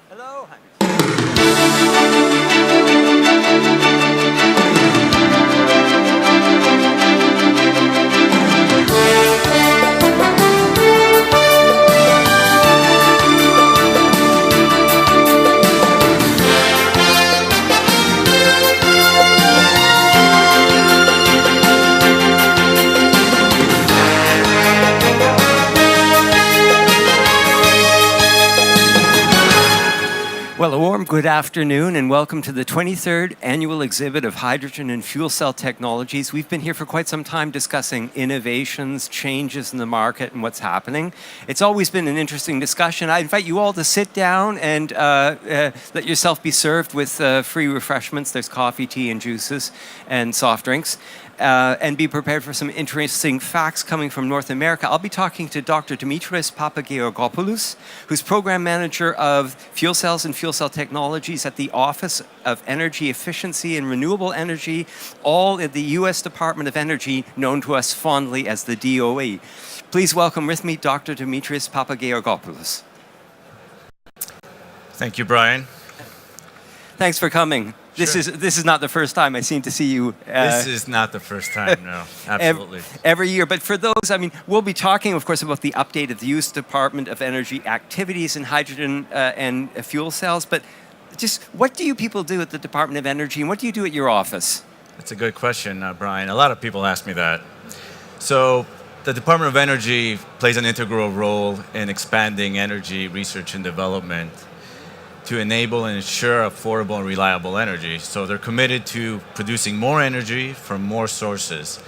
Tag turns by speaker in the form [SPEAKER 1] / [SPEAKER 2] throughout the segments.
[SPEAKER 1] Hello. Well, a warm good afternoon and welcome to the 23rd annual exhibit of hydrogen and fuel cell technologies. We've been here for quite some time discussing innovations, changes in the market and what's happening. It's always been an interesting discussion. I invite you all to sit down and let yourself be served with free refreshments. There's coffee, tea and juices and soft drinks. And be prepared for some interesting facts coming from North America. I'll be talking to Dr. Dimitrios Papageorgopoulos, who's Program Manager of Fuel Cells and Fuel Cell Technologies at the Office of Energy Efficiency and Renewable Energy, all at the U.S. Department of Energy, known to us fondly as the DOE. Please welcome with me Dr. Dimitrios Papageorgopoulos.
[SPEAKER 2] Thank you, Brian.
[SPEAKER 1] Thanks for coming. This is not the first time I seem to see you.
[SPEAKER 2] This is not the first time, no, absolutely.
[SPEAKER 1] Every year. But for those, I mean, we'll be talking, of course, about the update of the U.S. Department of Energy activities in hydrogen and fuel cells. But just what do you people do at the Department of Energy, and what do you do at your office?
[SPEAKER 2] That's a good question, Brian. A lot of people ask me that. So the Department of Energy plays an integral role in expanding energy research and development to enable and ensure affordable and reliable energy. So they're committed to producing more energy from more sources.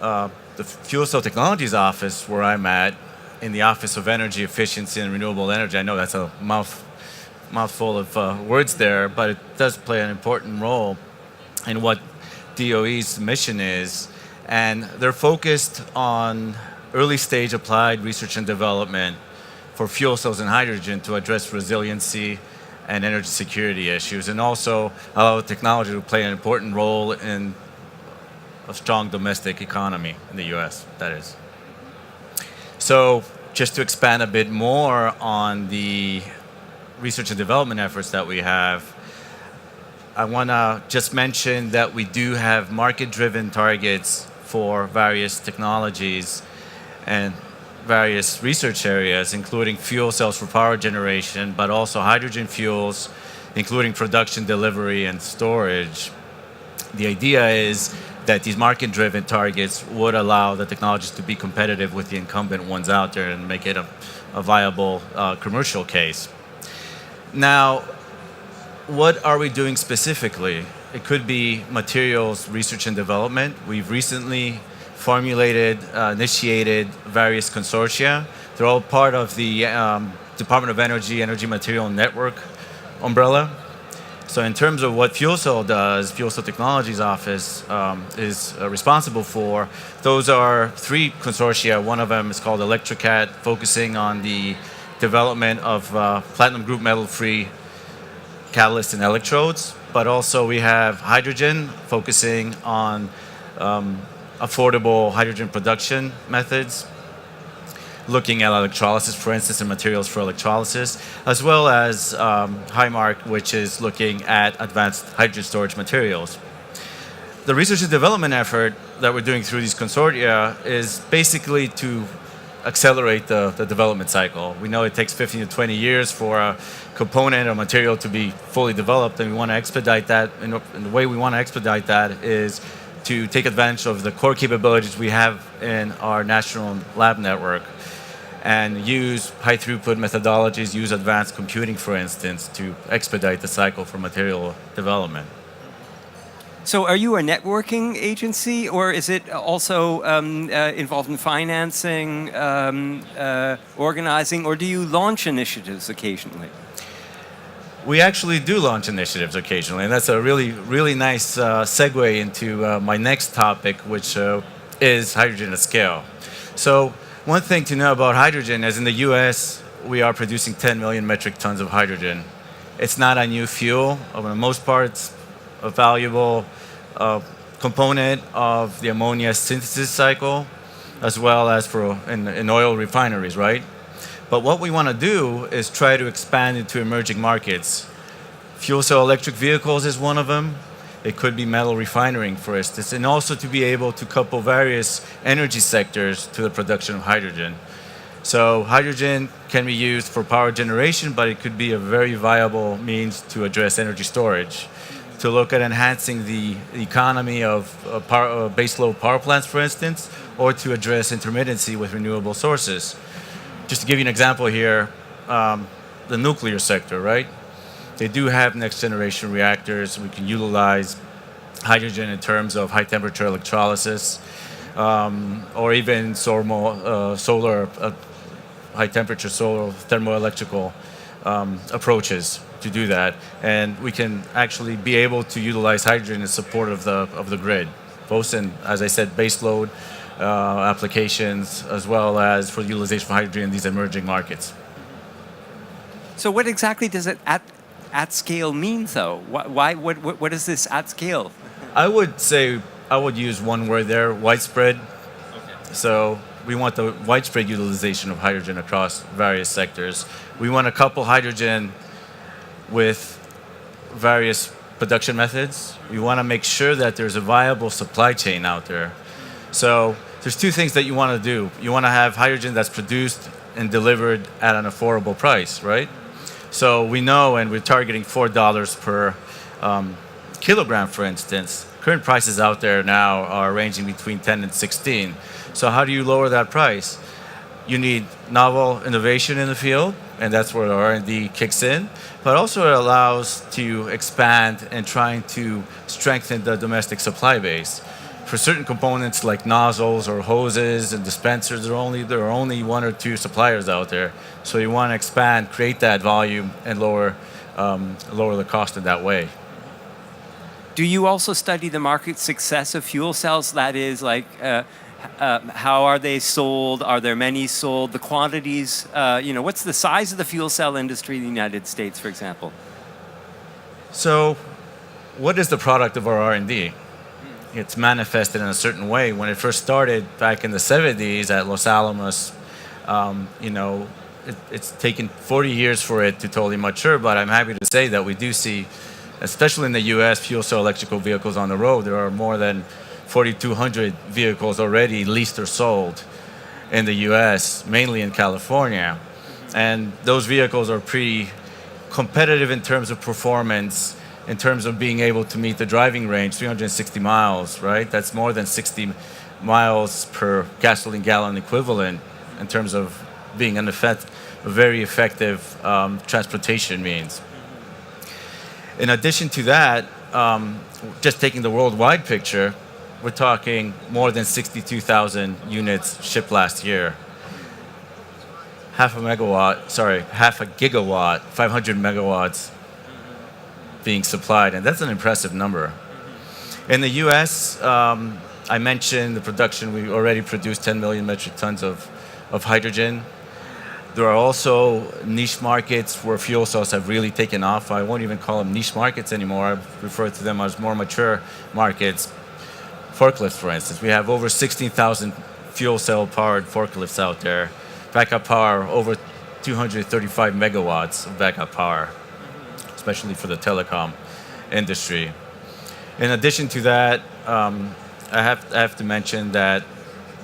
[SPEAKER 2] The Fuel Cell Technologies office, where I'm at, in the Office of Energy Efficiency and Renewable Energy, I know that's a mouthful of words there, but it does play an important role in what DOE's mission is. And they're focused on early stage applied research and development for fuel cells and hydrogen to address resiliency and energy security issues, and also allow technology to play an important role in a strong domestic economy in the U.S., that is. So just to expand a bit more on the research and development efforts that we have, I want to just mention that we do have market-driven targets for various technologies and various research areas, including fuel cells for power generation, but also hydrogen fuels, including production, delivery, and storage. The idea is that these market-driven targets would allow the technologies to be competitive with the incumbent ones out there and make it a viable commercial case. Now, what are we doing specifically? It could be materials research and development. We've recently formulated, initiated various consortia. They're all part of the Department of Energy Material Network umbrella. So in terms of what Fuel Cell does, Fuel Cell Technologies Office is responsible for, those are three consortia. One of them is called ElectroCat, focusing on the development of platinum group metal-free catalysts and electrodes. But also we have hydrogen, focusing on affordable hydrogen production methods, looking at electrolysis, for instance, and materials for electrolysis, as well as Highmark, which is looking at advanced hydrogen storage materials. The research and development effort that we're doing through these consortia is basically to accelerate the development cycle. We know it takes 15 to 20 years for a component or material to be fully developed, and we want to expedite that. And the way we want to expedite that is to take advantage of the core capabilities we have in our national lab network and use high throughput methodologies, use advanced computing, for instance, to expedite the cycle for material development.
[SPEAKER 1] So are you a networking agency, or is it also involved in financing, organizing, or do you launch initiatives occasionally?
[SPEAKER 2] We actually do launch initiatives occasionally, and that's a really nice segue into my next topic, which is hydrogen at scale. So one thing to know about hydrogen is in the US, we are producing 10 million metric tons of hydrogen. It's not a new fuel. For the most part, it's a valuable component of the ammonia synthesis cycle, as well as in oil refineries, right? But what we want to do is try to expand into emerging markets. Fuel cell electric vehicles is one of them. It could be metal refining, for instance, and also to be able to couple various energy sectors to the production of hydrogen. So hydrogen can be used for power generation, but it could be a very viable means to address energy storage, to look at enhancing the economy of baseload power plants, for instance, or to address intermittency with renewable sources. Just to give you an example here, the nuclear sector, right? They do have next generation reactors. We can utilize hydrogen in terms of high temperature electrolysis, or even solar high temperature solar thermoelectrical approaches to do that. And we can actually be able to utilize hydrogen in support of the grid, both in, as I said, baseload applications, as well as for the utilization of hydrogen in these emerging markets.
[SPEAKER 1] So what exactly does it at scale mean, though? What is this at scale?
[SPEAKER 2] I would say, I would use one word there, widespread.
[SPEAKER 1] Okay.
[SPEAKER 2] So we want the widespread utilization of hydrogen across various sectors. We want to couple hydrogen with various production methods. We want to make sure that there's a viable supply chain out there. So there's two things that you want to do. You want to have hydrogen that's produced and delivered at an affordable price, right? So we know, and we're targeting $4 per kilogram, for instance. Current prices out there now are ranging between 10 and 16. So how do you lower that price? You need novel innovation in the field, and that's where the R&D kicks in. But also it allows to expand and trying to strengthen the domestic supply base. For certain components like nozzles or hoses and dispensers, there are only one or two suppliers out there. So you want to expand, create that volume, and lower the cost in that way.
[SPEAKER 1] Do you also study the market success of fuel cells? That is, like, how are they sold? Are there many sold? The quantities? What's the size of the fuel cell industry in the United States, for example?
[SPEAKER 2] So, what is the product of our R&D? It's manifested in a certain way. When it first started back in the 70s at Los Alamos, it's taken 40 years for it to totally mature, but I'm happy to say that we do see, especially in the US, fuel cell electrical vehicles on the road. There are more than 4,200 vehicles already leased or sold in the US, mainly in California. And those vehicles are pretty competitive in terms of performance, in terms of being able to meet the driving range, 360 miles, right? That's more than 60 miles per gasoline gallon equivalent in terms of being a very effective transportation means. In addition to that, just taking the worldwide picture, we're talking more than 62,000 units shipped last year. Half a gigawatt, 500 megawatts being supplied, and that's an impressive number. In the US, I mentioned the production. We already produced 10 million metric tons of hydrogen. There are also niche markets where fuel cells have really taken off. I won't even call them niche markets anymore. I refer to them as more mature markets. Forklifts, for instance. We have over 16,000 fuel cell powered forklifts out there. Backup power, over 235 megawatts of backup power, especially for the telecom industry. In addition to that, I have to mention that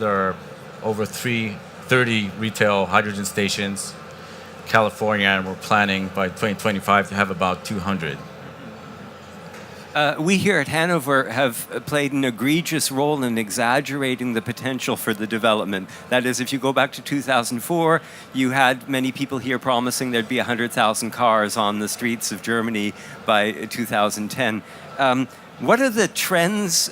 [SPEAKER 2] there are over 30 retail hydrogen stations in California, and we're planning by 2025 to have about 200.
[SPEAKER 1] We here at Hanover have played an egregious role in exaggerating the potential for the development. That is, if you go back to 2004, you had many people here promising there'd be 100,000 cars on the streets of Germany by 2010. What are the trends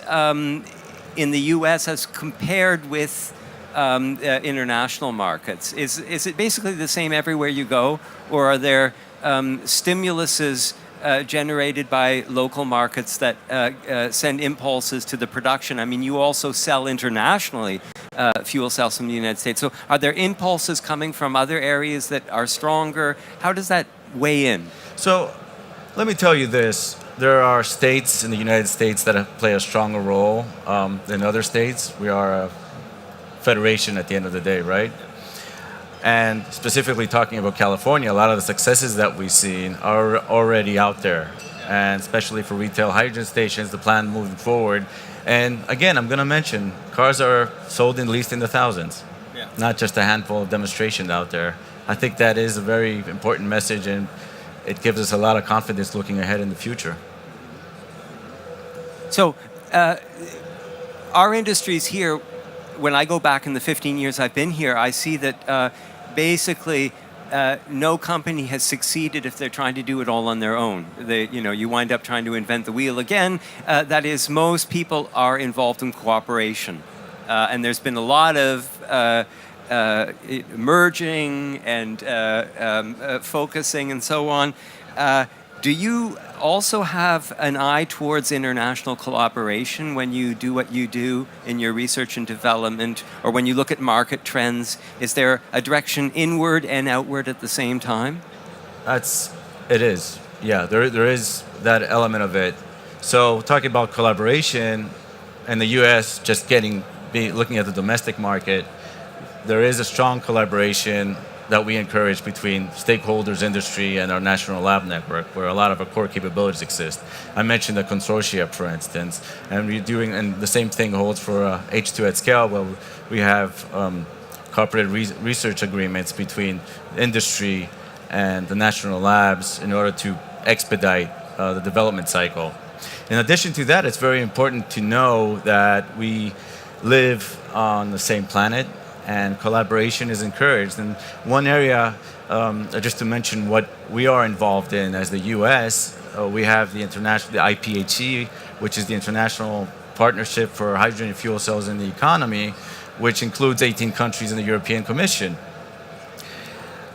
[SPEAKER 1] in the U.S. as compared with international markets? Is it basically the same everywhere you go, or are there stimuluses generated by local markets that send impulses to the production? I mean, you also sell internationally fuel cells from the United States. So are there impulses coming from other areas that are stronger? How does that weigh in?
[SPEAKER 2] So let me tell you this. There are states in the United States that play a stronger role than other states. We are a federation at the end of the day, right? And specifically talking about California, a lot of the successes that we've seen are already out there. And especially for retail hydrogen stations, the plan moving forward. And again, I'm going to mention, cars are sold at least in the thousands, not just a handful of demonstrations out there. I think that is a very important message, and it gives us a lot of confidence looking ahead in the future.
[SPEAKER 1] So our industries here, when I go back in the 15 years I've been here, I see that basically no company has succeeded if they're trying to do it all on their own. You wind up trying to invent the wheel again. That is, most people are involved in cooperation. And there's been a lot of merging and focusing and so on. Do you also have an eye towards international collaboration when you do what you do in your research and development, or when you look at market trends? Is there a direction inward and outward at the same time?
[SPEAKER 2] It is. Yeah, there is that element of it. So talking about collaboration and the U.S. just looking at the domestic market, there is a strong collaboration that we encourage between stakeholders, industry, and our national lab network, where a lot of our core capabilities exist. I mentioned the consortia, for instance, and and the same thing holds for H2 at scale, where we have cooperative research agreements between industry and the national labs in order to expedite the development cycle. In addition to that, it's very important to know that we live on the same planet, and collaboration is encouraged. And one area, just to mention what we are involved in as the U.S., we have the IPHE, which is the International Partnership for Hydrogen and Fuel Cells in the Economy, which includes 18 countries in the European Commission.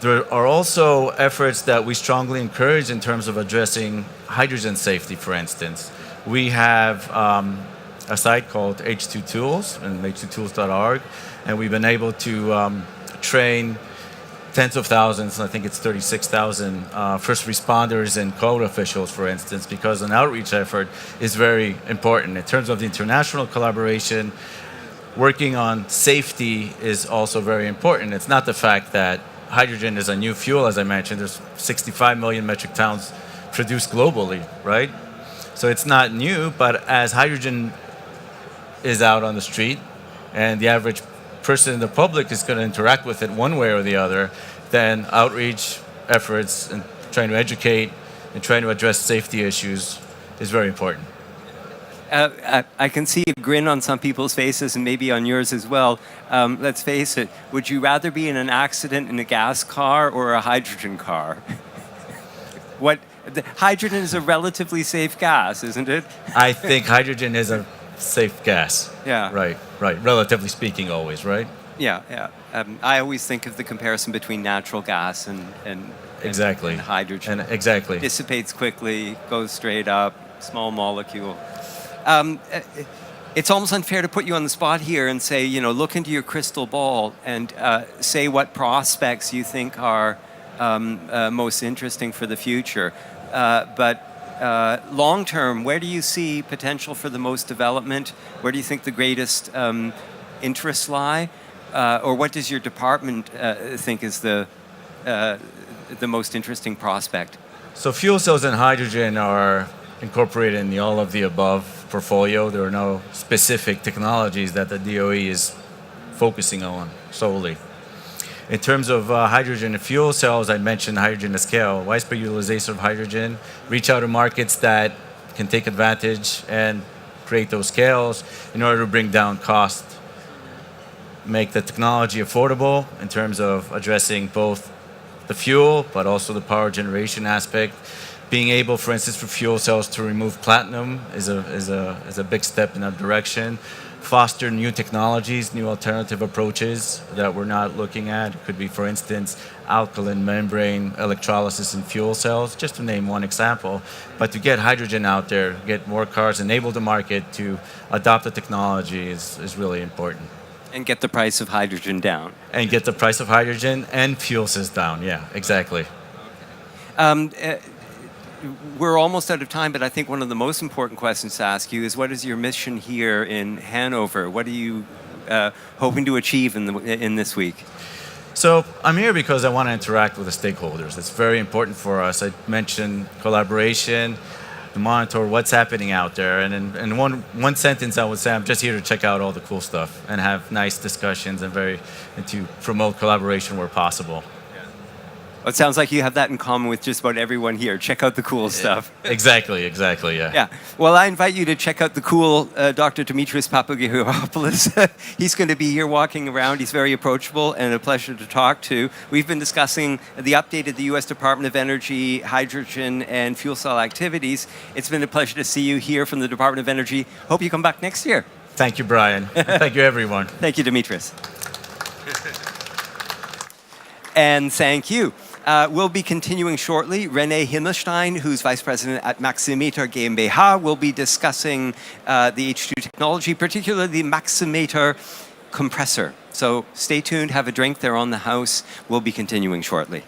[SPEAKER 2] There are also efforts that we strongly encourage in terms of addressing hydrogen safety, for instance. We have a site called H2 Tools, and h2tools.org, and we've been able to train tens of thousands, I think it's 36,000 first responders and code officials, for instance, because an outreach effort is very important. In terms of the international collaboration, working on safety is also very important. It's not the fact that hydrogen is a new fuel, as I mentioned. There's 65 million metric tons produced globally, right? So it's not new, but as hydrogen is out on the street and the average person in the public is going to interact with it one way or the other, then outreach efforts and trying to educate and trying to address safety issues is very important.
[SPEAKER 1] I can see a grin on some people's faces and maybe on yours as well. Let's face it, would you rather be in an accident in a gas car or a hydrogen car? Hydrogen is a relatively safe gas, isn't it?
[SPEAKER 2] I think hydrogen is a safe gas.
[SPEAKER 1] Yeah.
[SPEAKER 2] Right. Relatively speaking, always, right?
[SPEAKER 1] Yeah. I always think of the comparison between natural gas and
[SPEAKER 2] exactly.
[SPEAKER 1] And hydrogen.
[SPEAKER 2] And exactly.
[SPEAKER 1] Dissipates quickly, goes straight up, small molecule. It's almost unfair to put you on the spot here and say, look into your crystal ball and say what prospects you think are most interesting for the future. But long term, where do you see potential for the most development? Where do you think the greatest interests lie? Or what does your department think is the most interesting prospect?
[SPEAKER 2] So fuel cells and hydrogen are incorporated in the all of the above portfolio. There are no specific technologies that the DOE is focusing on solely. In terms of hydrogen and fuel cells, I mentioned hydrogen at scale, widespread utilization of hydrogen, reach out to markets that can take advantage and create those scales in order to bring down cost, make the technology affordable in terms of addressing both the fuel but also the power generation aspect. Being able, for instance, for fuel cells to remove platinum is a big step in that direction. Foster new technologies, new alternative approaches that we're not looking at. It could be, for instance, alkaline membrane electrolysis in fuel cells, just to name one example. But to get hydrogen out there, get more cars, enable the market to adopt the technology is really important.
[SPEAKER 1] And get the price of hydrogen down.
[SPEAKER 2] And get the price of hydrogen and fuel cells down, yeah, exactly.
[SPEAKER 1] We're almost out of time, but I think one of the most important questions to ask you is, what is your mission here in Hanover? What are you hoping to achieve in this week?
[SPEAKER 2] So I'm here because I want to interact with the stakeholders. It's very important for us. I mentioned collaboration, to monitor what's happening out there. And in one sentence, I would say I'm just here to check out all the cool stuff and have nice discussions and to promote collaboration where possible.
[SPEAKER 1] Well, it sounds like you have that in common with just about everyone here. Check out the cool stuff.
[SPEAKER 2] Exactly, yeah.
[SPEAKER 1] Yeah. Well, I invite you to check out the cool Dr. Dimitrios Papageorgopoulos. He's going to be here walking around. He's very approachable and a pleasure to talk to. We've been discussing the update of the U.S. Department of Energy, hydrogen and fuel cell activities. It's been a pleasure to see you here from the Department of Energy. Hope you come back next year.
[SPEAKER 2] Thank you, Brian. Thank you, everyone.
[SPEAKER 1] Thank you, Dimitrios. And thank you. We'll be continuing shortly. René Himmelstein, who's Vice President at Maximeter GmbH, will be discussing the H2 technology, particularly the Maximeter compressor. So stay tuned, have a drink. They're on the house. We'll be continuing shortly.